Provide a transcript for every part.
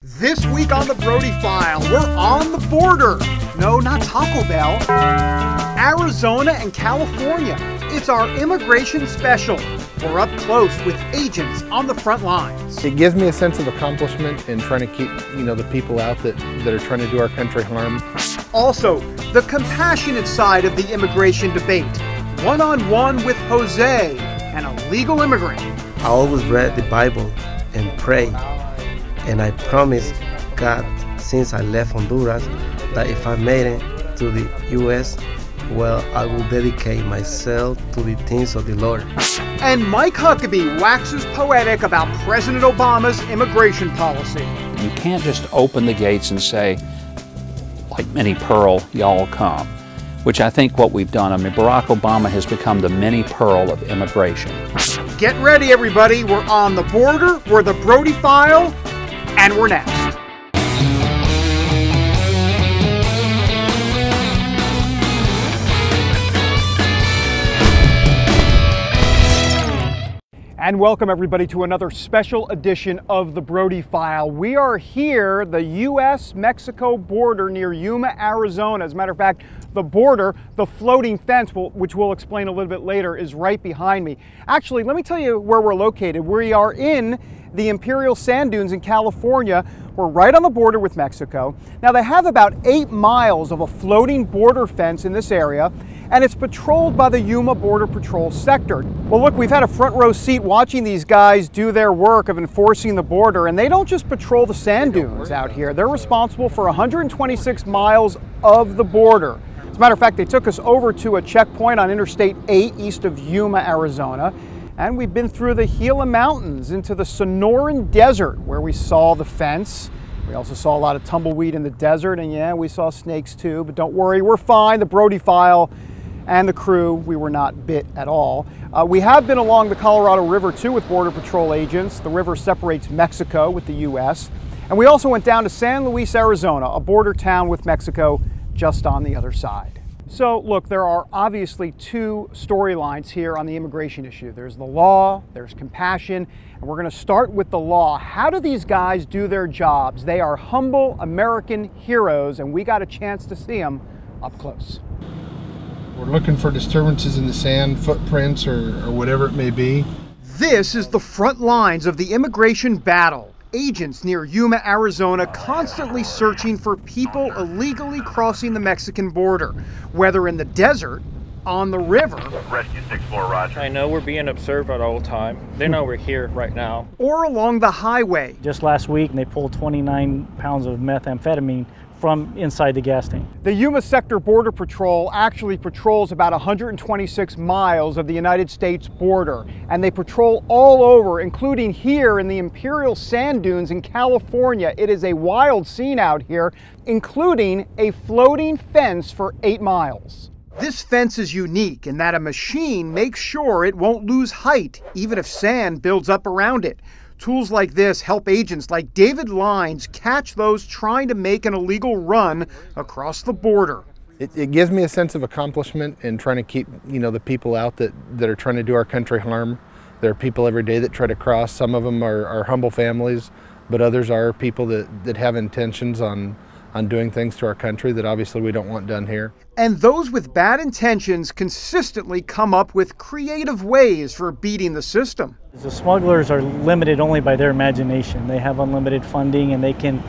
This week on the Brody File, we're on the border. No, not Taco Bell. Arizona and California. It's our immigration special. We're up close with agents on the front lines. It gives me a sense of accomplishment in trying to keep, the people out that are trying to do our country harm. Also, the compassionate side of the immigration debate. One-on-one with Jose, an illegal immigrant. I always read the Bible and pray. And I promised God, since I left Honduras, that if I made it to the U.S., well, I will dedicate myself to the things of the Lord. And Mike Huckabee waxes poetic about President Obama's immigration policy. You can't just open the gates and say, like Minnie Pearl, y'all come, which I think what we've done. I mean, Barack Obama has become the Minnie Pearl of immigration. Get ready, everybody. We're on the border. We're the Brody File. And we're next. And welcome everybody to another special edition of the Brody File. We are here, the U.S.-Mexico border near Yuma, Arizona. As a matter of fact, the border, the floating fence, which we'll explain a little bit later, is right behind me. Actually, let me tell you where we're located. We are in the Imperial Sand Dunes in California. We're right on the border with Mexico. Now, they have about 8 miles of a floating border fence in this area, and it's patrolled by the Yuma Border Patrol sector. Well, look, we've had a front row seat watching these guys do their work of enforcing the border, and they don't just patrol the sand dunes out here. They're responsible for 126 miles of the border. As a matter of fact, they took us over to a checkpoint on Interstate 8 east of Yuma, Arizona. And we've been through the Gila Mountains into the Sonoran Desert where we saw the fence. We also saw a lot of tumbleweed in the desert, and yeah, we saw snakes too, but don't worry, we're fine. The Brody File and the crew, we were not bit at all. We have been along the Colorado River too with Border Patrol agents. The river separates Mexico with the U.S. And we also went down to San Luis, Arizona, a border town with Mexico just on the other side. So look, there are obviously two storylines here on the immigration issue. There's the law, there's compassion, and we're going to start with the law. How do these guys do their jobs? They are humble American heroes, and we got a chance to see them up close. We're looking for disturbances in the sand, footprints, or whatever it may be. This is the front lines of the immigration battle. Agents near Yuma, Arizona, constantly searching for people illegally crossing the Mexican border, whether in the desert, on the river, Rescue 6-4, Roger. I know we're being observed at all time. They know we're here right now. or along the highway. Just last week, they pulled 29 pounds of methamphetamine from inside the gas tank. The Yuma Sector Border Patrol actually patrols about 126 miles of the United States border, and they patrol all over, including here in the Imperial Sand Dunes in California. It is a wild scene out here, including a floating fence for 8 miles. This fence is unique in that a machine makes sure it won't lose height, even if sand builds up around it. Tools like this help agents like David Lines catch those trying to make an illegal run across the border. It gives me a sense of accomplishment in trying to keep, the people out that are trying to do our country harm. There are people every day that try to cross. Some of them are humble families, but others are people that have intentions on doing things to our country that obviously we don't want done here. And those with bad intentions consistently come up with creative ways for beating the system. The smugglers are limited only by their imagination. They have unlimited funding, and they can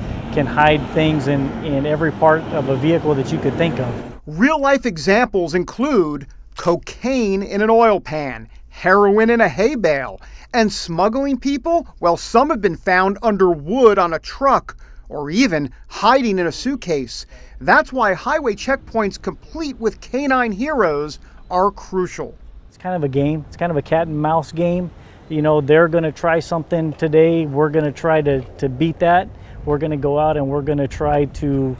hide things in every part of a vehicle that you could think of. Real-life examples include cocaine in an oil pan, heroin in a hay bale, and smuggling people. Well, some have been found under wood on a truck, or even hiding in a suitcase. That's why highway checkpoints complete with canine heroes are crucial. It's kind of a game. It's kind of a cat and mouse game. They're going to try something today. We're going to try to beat that. We're going to go out and we're going to try to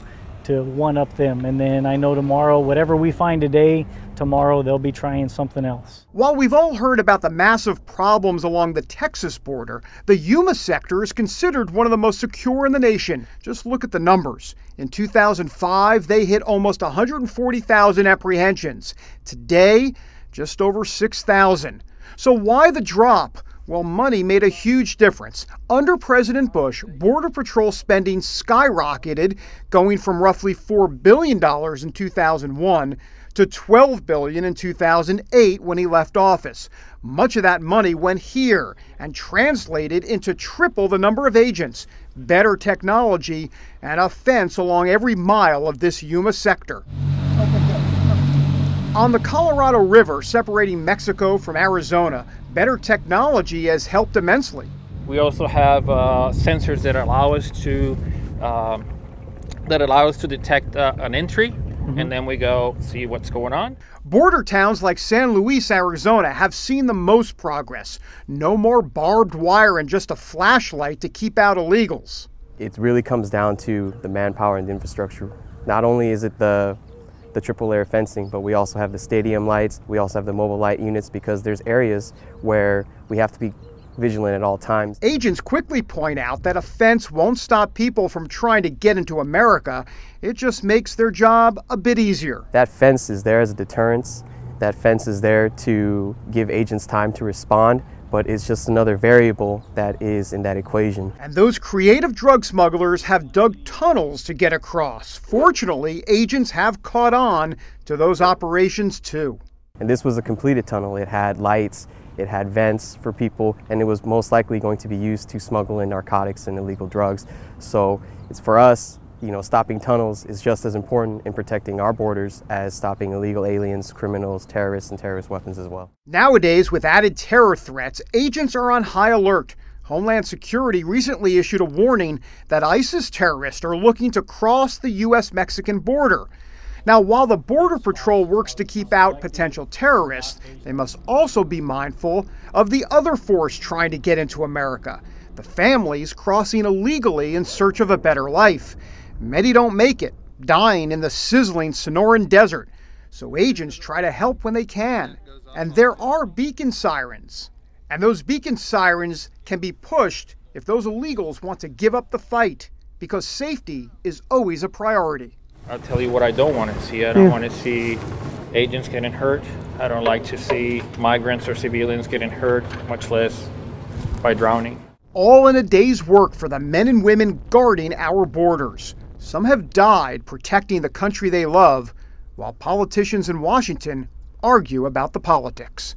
one-up them. And then I know tomorrow, whatever we find today, tomorrow they'll be trying something else. While we've all heard about the massive problems along the Texas border, the Yuma sector is considered one of the most secure in the nation. Just look at the numbers. In 2005, they hit almost 140,000 apprehensions. Today, just over 6,000. So why the drop? Well, money made a huge difference. Under President Bush, Border Patrol spending skyrocketed, going from roughly $4 billion in 2001 to $12 billion in 2008 when he left office. Much of that money went here and translated into triple the number of agents, better technology, and a fence along every mile of this Yuma sector. On the Colorado River, separating Mexico from Arizona, better technology has helped immensely. We also have sensors that allow us to detect an entry, and then we go see what's going on. Border towns like San Luis, Arizona have seen the most progress. No more barbed wire and just a flashlight to keep out illegals. It really comes down to the manpower and the infrastructure. Not only is it the triple layer fencing, but we also have the stadium lights, we also have the mobile light units, because there's areas where we have to be vigilant at all times. Agents quickly point out that a fence won't stop people from trying to get into America. It just makes their job a bit easier. That fence is there as a deterrence. That fence is there to give agents time to respond, but it's just another variable that is in that equation. And those creative drug smugglers have dug tunnels to get across. Fortunately, agents have caught on to those operations too. And this was a completed tunnel. It had lights, it had vents for people, and it was most likely going to be used to smuggle in narcotics and illegal drugs. So it's for us, stopping tunnels is just as important in protecting our borders as stopping illegal aliens, criminals, terrorists, and terrorist weapons as well. Nowadays, with added terror threats, agents are on high alert. Homeland Security recently issued a warning that ISIS terrorists are looking to cross the U.S.-Mexican border. Now, while the Border Patrol works to keep out potential terrorists, they must also be mindful of the other force trying to get into America, the families crossing illegally in search of a better life. Many don't make it, dying in the sizzling Sonoran desert. So agents try to help when they can. And there are beacon sirens. And those beacon sirens can be pushed if those illegals want to give up the fight, because safety is always a priority. I'll tell you what I don't want to see. I don't want to see agents getting hurt. I don't like to see migrants or civilians getting hurt, much less by drowning. All in a day's work for the men and women guarding our borders. Some have died protecting the country they love, while politicians in Washington argue about the politics.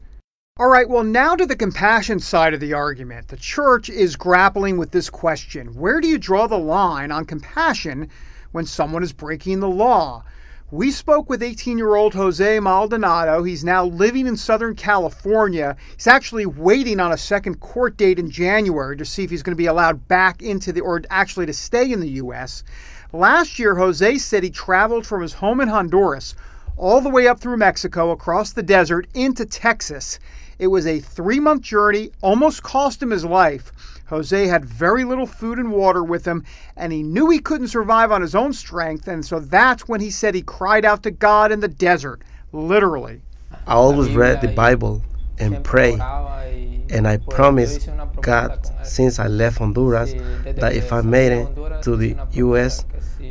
All right, well, now to the compassion side of the argument. The church is grappling with this question. Where do you draw the line on compassion when someone is breaking the law? We spoke with 18-year-old Jose Maldonado. He's now living in Southern California. He's actually waiting on a second court date in January to see if he's going to be allowed back into or actually to stay in the U.S. Last year, Jose said he traveled from his home in Honduras all the way up through Mexico, across the desert, into Texas. It was a 3-month journey, almost cost him his life. Jose had very little food and water with him, and he knew he couldn't survive on his own strength, and so that's when he said he cried out to God in the desert, literally. I always read the Bible and pray, and I promised God since I left Honduras that if I made it to the U.S.,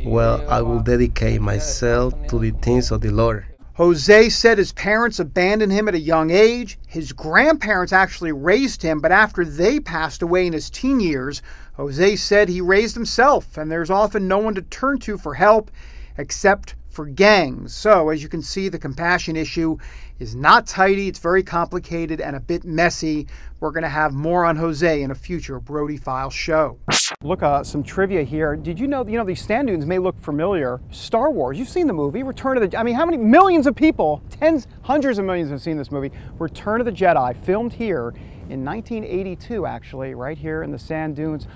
well, I will dedicate myself to the things of the Lord. Jose said his parents abandoned him at a young age. His grandparents actually raised him, but after they passed away in his teen years, Jose said he raised himself, and there's often no one to turn to for help except for gangs. So, as you can see, the compassion issue is not tidy. It's very complicated and a bit messy. We're going to have more on Jose in a future Brody File show. Look, some trivia here. Did you know, these sand dunes may look familiar. Star Wars, you've seen the movie, Return of the, how many millions of people, hundreds of millions have seen this movie, Return of the Jedi, filmed here in 1982, actually, right here in the sand dunes.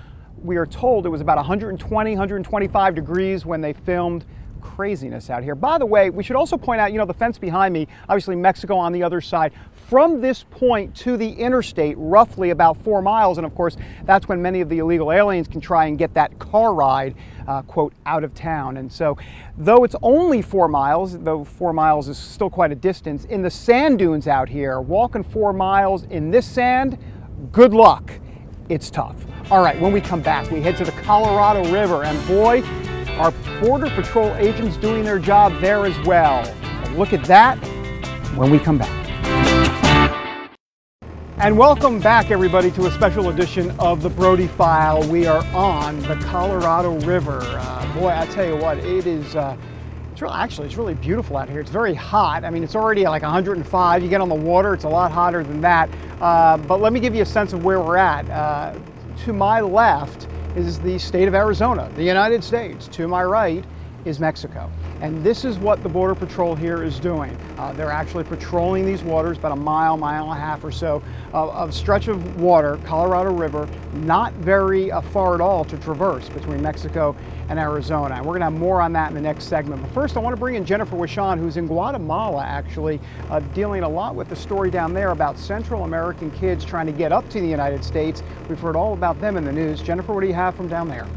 We are told it was about 120, 125 degrees when they filmed. Craziness out here. By the way, we should also point out, the fence behind me, obviously Mexico on the other side. From this point to the interstate, roughly about 4 miles, and of course, that's when many of the illegal aliens can try and get that car ride, quote, out of town. And so, though it's only 4 miles, though 4 miles is still quite a distance, in the sand dunes out here, walking 4 miles in this sand, good luck. It's tough. All right, when we come back, we head to the Colorado River, and boy, our Border Patrol agents doing their job there as well. Look at that when we come back. And welcome back, everybody, to a special edition of the Brody File. We are on the Colorado River. Boy, I tell you what, it is, it's really beautiful out here. It's very hot. I mean, it's already like 105. You get on the water, it's a lot hotter than that. But let me give you a sense of where we're at. To my left is the state of Arizona, the United States. To my right is Mexico. And this is what the Border Patrol here is doing. They're actually patrolling these waters, about a mile, mile and a half or so of stretch of water, Colorado River, not very far at all to traverse between Mexico and Arizona. And we're gonna have more on that in the next segment. But first, I wanna bring in Jennifer Wishon, who's in Guatemala, actually, dealing a lot with the story down there about Central American kids trying to get up to the United States. We've heard all about them in the news. Jennifer, what do you have from down there?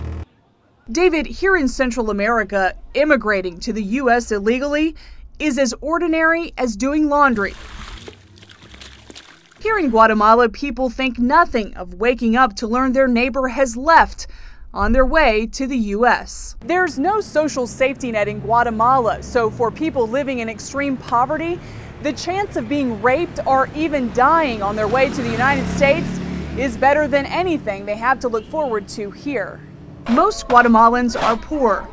David, here in Central America, immigrating to the U.S. illegally is as ordinary as doing laundry. Here in Guatemala, people think nothing of waking up to learn their neighbor has left on their way to the U.S. There's no social safety net in Guatemala, so for people living in extreme poverty, the chance of being raped or even dying on their way to the United States is better than anything they have to look forward to here. Most Guatemalans are poor.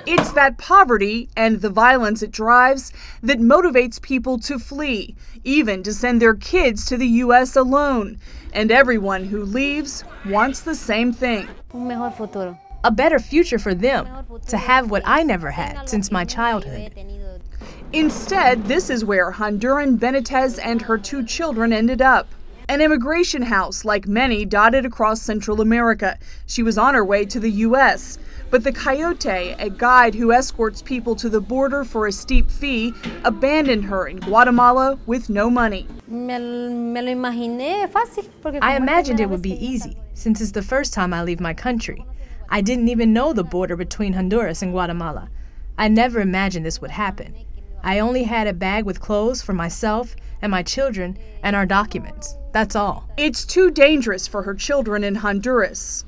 It's that poverty and the violence it drives that motivates people to flee, even to send their kids to the U.S. alone. And everyone who leaves wants the same thing. A better future for them, to have what I never had since my childhood. Instead, this is where Honduran Benitez and her 2 children ended up. An immigration house like many dotted across Central America. She was on her way to the U.S., but the coyote, a guide who escorts people to the border for a steep fee, abandoned her in Guatemala with no money. I imagined it would be easy, since it's the first time I leave my country. I didn't even know the border between Honduras and Guatemala. I never imagined this would happen. I only had a bag with clothes for myself and my children and our documents. That's all. It's too dangerous for her children in Honduras.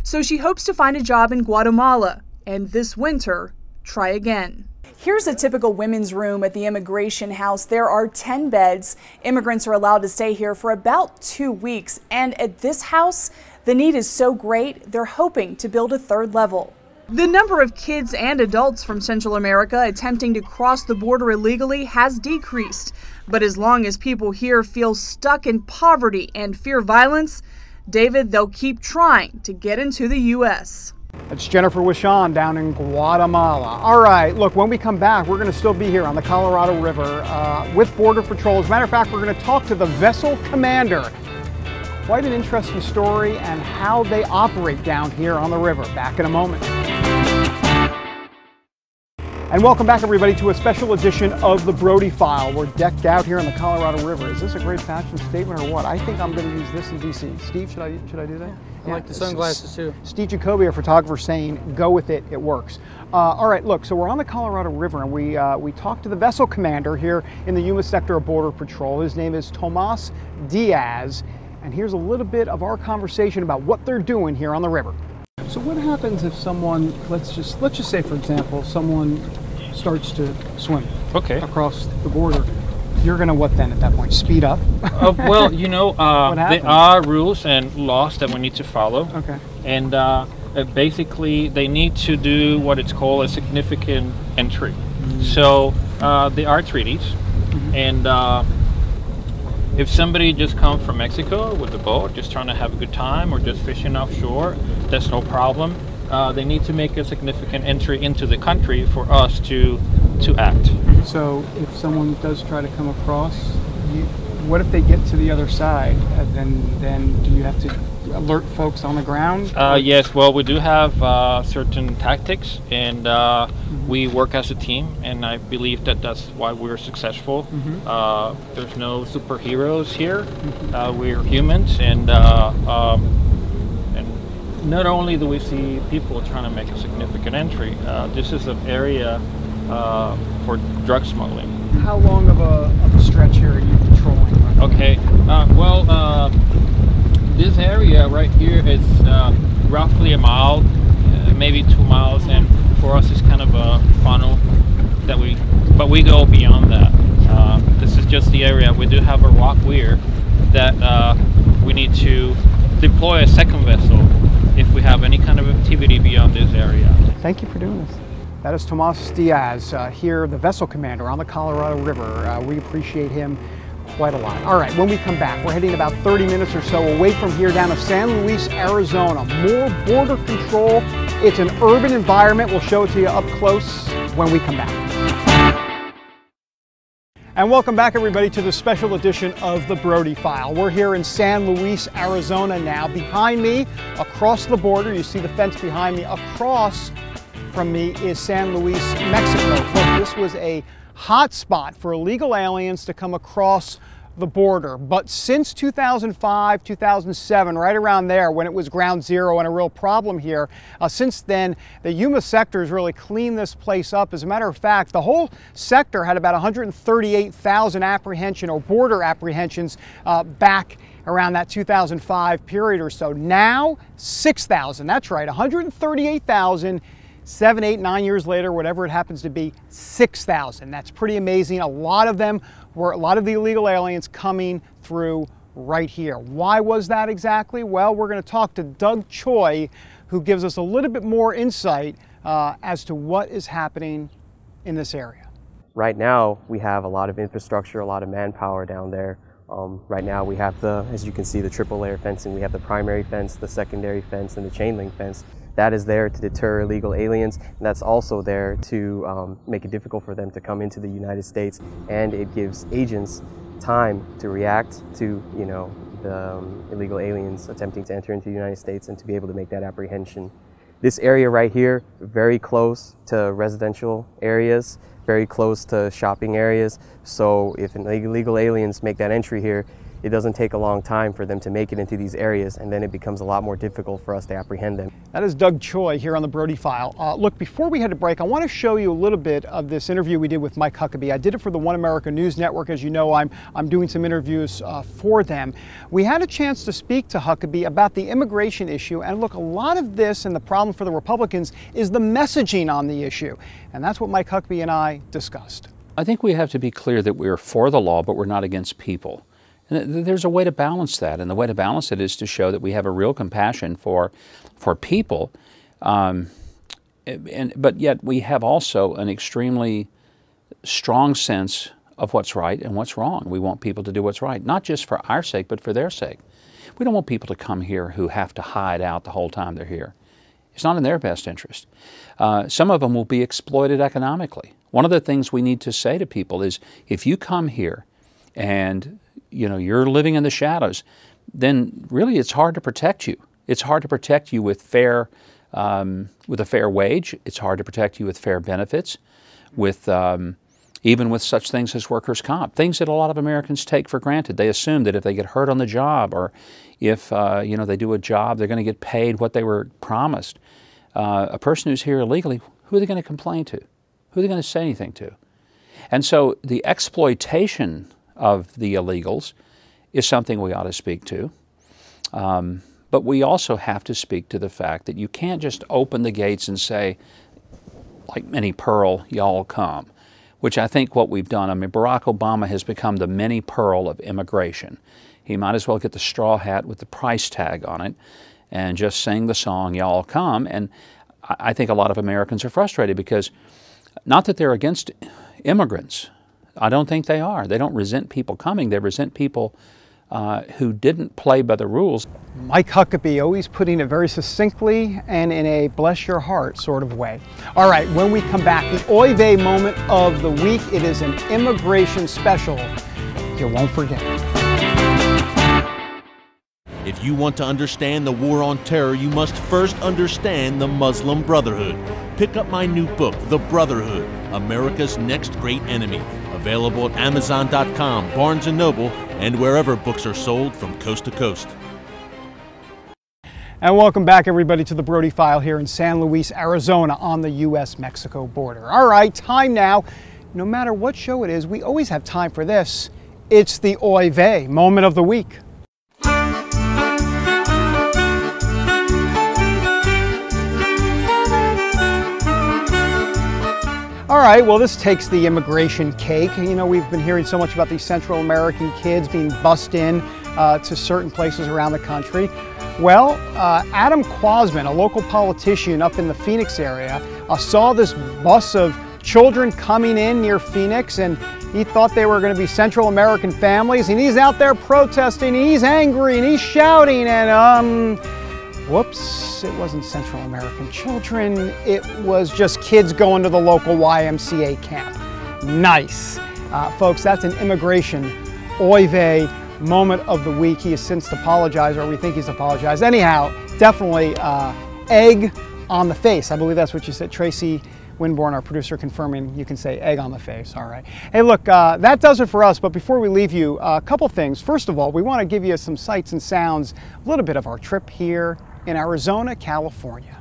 So she hopes to find a job in Guatemala and this winter, try again. Here's a typical women's room at the immigration house. There are 10 beds. Immigrants are allowed to stay here for about 2 weeks. And at this house, the need is so great, they're hoping to build a 3rd level. The number of kids and adults from Central America attempting to cross the border illegally has decreased. But as long as people here feel stuck in poverty and fear violence, David, they'll keep trying to get into the U.S. That's Jennifer Wishon down in Guatemala. All right, look, when we come back, we're going to still be here on the Colorado River with Border Patrol. As a matter of fact, we're going to talk to the vessel commander. Quite an interesting story and how they operate down here on the river. Back in a moment. And welcome back, everybody, to a special edition of the Brody File. We're decked out here on the Colorado River. Is this a great fashion statement or what? I think I'm going to use this in D.C. Steve, should I do that? I like the sunglasses too. Steve Jacoby, our photographer, saying, go with it, it works. All right, look, so we're on the Colorado River, and we talked to the vessel commander here in the Yuma sector of Border Patrol. His name is Tomas Diaz, and here's a little bit of our conversation about what they're doing here on the river. So what happens if someone, let's just say, for example, someone starts to swim across the border? You're going to what then at that point? Speed up? Well, you know, there are rules and laws that we need to follow. Okay. And basically, they need to do what it's called a significant entry. Mm-hmm. So there are treaties. Mm-hmm. And if somebody just comes from Mexico with a boat, just trying to have a good time or just fishing offshore, that's no problem. They need to make a significant entry into the country for us to act. So if someone does try to come across, what if they get to the other side? Then do you have to alert folks on the ground? Yes, well, we do have certain tactics, and we work as a team, and I believe that that's why we're successful. Mm-hmm. There's no superheroes here. Mm-hmm. We're humans, and not only do we see people trying to make a significant entry, this is an area for drug smuggling. How long of a stretch here are you patrolling? Okay, well, this area right here is roughly a mile, maybe 2 miles, and for us it's kind of a funnel that but we go beyond that. This is just the area. We do have a rock weir that we need to deploy a second vessel if we have any kind of activity beyond this area. Thank you for doing this. That is Tomas Diaz, here, the vessel commander on the Colorado River. We appreciate him quite a lot. All right, when we come back, we're heading about 30 minutes or so away from here down to San Luis, Arizona. More border control. It's an urban environment. We'll show it to you up close when we come back. And welcome back, everybody, to the special edition of the Brody File. We're here in San Luis, Arizona now. Behind me, across the border, you see the fence behind me. Across from me is San Luis, Mexico. Look, this was a hot spot for illegal aliens to come across the border. But since 2005, 2007, right around there when it was ground zero and a real problem here, since then the Yuma sector has really cleaned this place up. As a matter of fact, the whole sector had about 138,000 apprehension or border apprehensions back around that 2005 period or so. Now 6,000, that's right, 138,000. 7, 8, 9 years later, whatever it happens to be, 6,000. That's pretty amazing. A lot of them were, a lot of the illegal aliens coming through right here. Why was that exactly? Well, we're going to talk to Doug Choi, who gives us a little bit more insight as to what is happening in this area. Right now, we have a lot of infrastructure, a lot of manpower down there. Right now, we have as you can see, the triple layer fencing. We have the primary fence, the secondary fence, and the chain link fence. That is there to deter illegal aliens, and that's also there to make it difficult for them to come into the United States, and it gives agents time to react to, the illegal aliens attempting to enter into the United States and to be able to make that apprehension. This area right here, very close to residential areas, very close to shopping areas, so if illegal aliens make that entry here, it doesn't take a long time for them to make it into these areas, and then it becomes a lot more difficult for us to apprehend them. That is Doug Choi here on the Brody File. Look, before we head to break, I want to show you a little bit of this interview we did with Mike Huckabee. I did it for the One America News Network. As you know, I'm doing some interviews for them. We had a chance to speak to Huckabee about the immigration issue, and look, a lot of this and the problem for the Republicans is the messaging on the issue, and that's what Mike Huckabee and I discussed. I think we have to be clear that we're for the law, but we're not against people. And there's a way to balance that, and the way to balance it is to show that we have a real compassion for people, but yet we have also an extremely strong sense of what's right and what's wrong. We want people to do what's right, not just for our sake, but for their sake. We don't want people to come here who have to hide out the whole time they're here. It's not in their best interest. Some of them will be exploited economically. One of the things we need to say to people is, if you come here and you're living in the shadows, then really it's hard to protect you. It's hard to protect you with a fair wage. It's hard to protect you with fair benefits, with even with such things as workers' comp, things that a lot of Americans take for granted. They assume that if they get hurt on the job, or if they do a job, they're going to get paid what they were promised. A person who's here illegally, who are they going to complain to? Who are they going to say anything to? And so the exploitation of the illegals is something we ought to speak to. But we also have to speak to the fact that you can't just open the gates and say, like mini pearl, y'all come, which I think what we've done. I mean, Barack Obama has become the mini pearl of immigration. He might as well get the straw hat with the price tag on it and just sing the song, y'all come. And I think a lot of Americans are frustrated because, not that they're against immigrants, I don't think they are. They don't resent people coming. They resent people who didn't play by the rules. Mike Huckabee always putting it very succinctly and in a bless your heart sort of way. All right, when we come back, the oy vey moment of the week. It is an immigration special. You won't forget it. If you want to understand the war on terror, you must first understand the Muslim Brotherhood. Pick up my new book, The Brotherhood, America's Next Great Enemy. Available at Amazon.com, Barnes & Noble, and wherever books are sold from coast to coast. And welcome back, everybody, to the Brody File here in San Luis, Arizona on the U.S.-Mexico border. All right, time now. No matter what show it is, we always have time for this. It's the oy vey moment of the week. All right, well, this takes the immigration cake. You know, we've been hearing so much about these Central American kids being bussed in to certain places around the country. Well, Adam Quasman, a local politician up in the Phoenix area, saw this bus of children coming in near Phoenix, and he thought they were going to be Central American families, and he's out there protesting, and he's angry, and he's shouting, and whoops, it wasn't Central American children, it was just kids going to the local YMCA camp. Nice. Folks, that's an immigration oy vey moment of the week. He has since apologized, or we think he's apologized. Anyhow, definitely egg on the face. I believe that's what you said. Tracy Winborn, our producer, confirming you can say egg on the face. All right. Hey, look, that does it for us. But before we leave you, a couple things. First of all, we want to give you some sights and sounds, a little bit of our trip here in Arizona, California.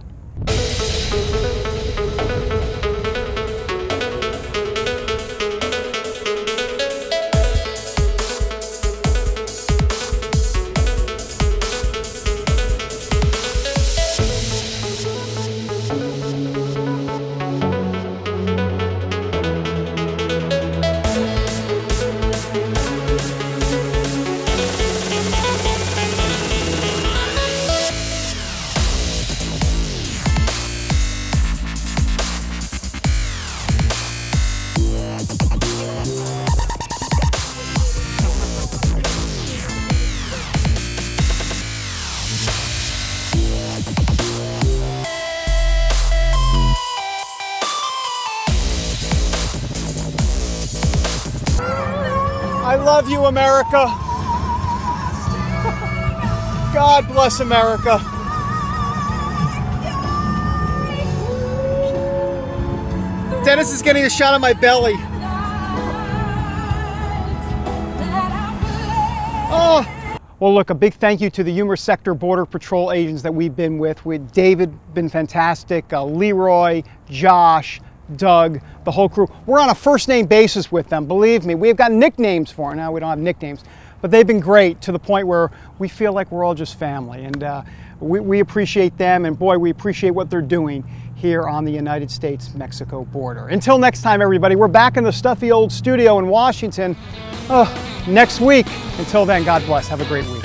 I love you, America. God bless America. Dennis is getting a shot of my belly. Oh. Well, look, a big thank you to the Yuma Sector Border Patrol agents that we've been with. David, been fantastic. Leroy, Josh, Doug, the whole crew. We're on a first name basis with them, believe me. We've got nicknames for them. Now we don't have nicknames, but they've been great to the point where we feel like we're all just family, and we appreciate them, and boy, we appreciate what they're doing here on the United States-Mexico border. Until next time, everybody, we're back in the stuffy old studio in Washington next week. Until then, God bless. Have a great week.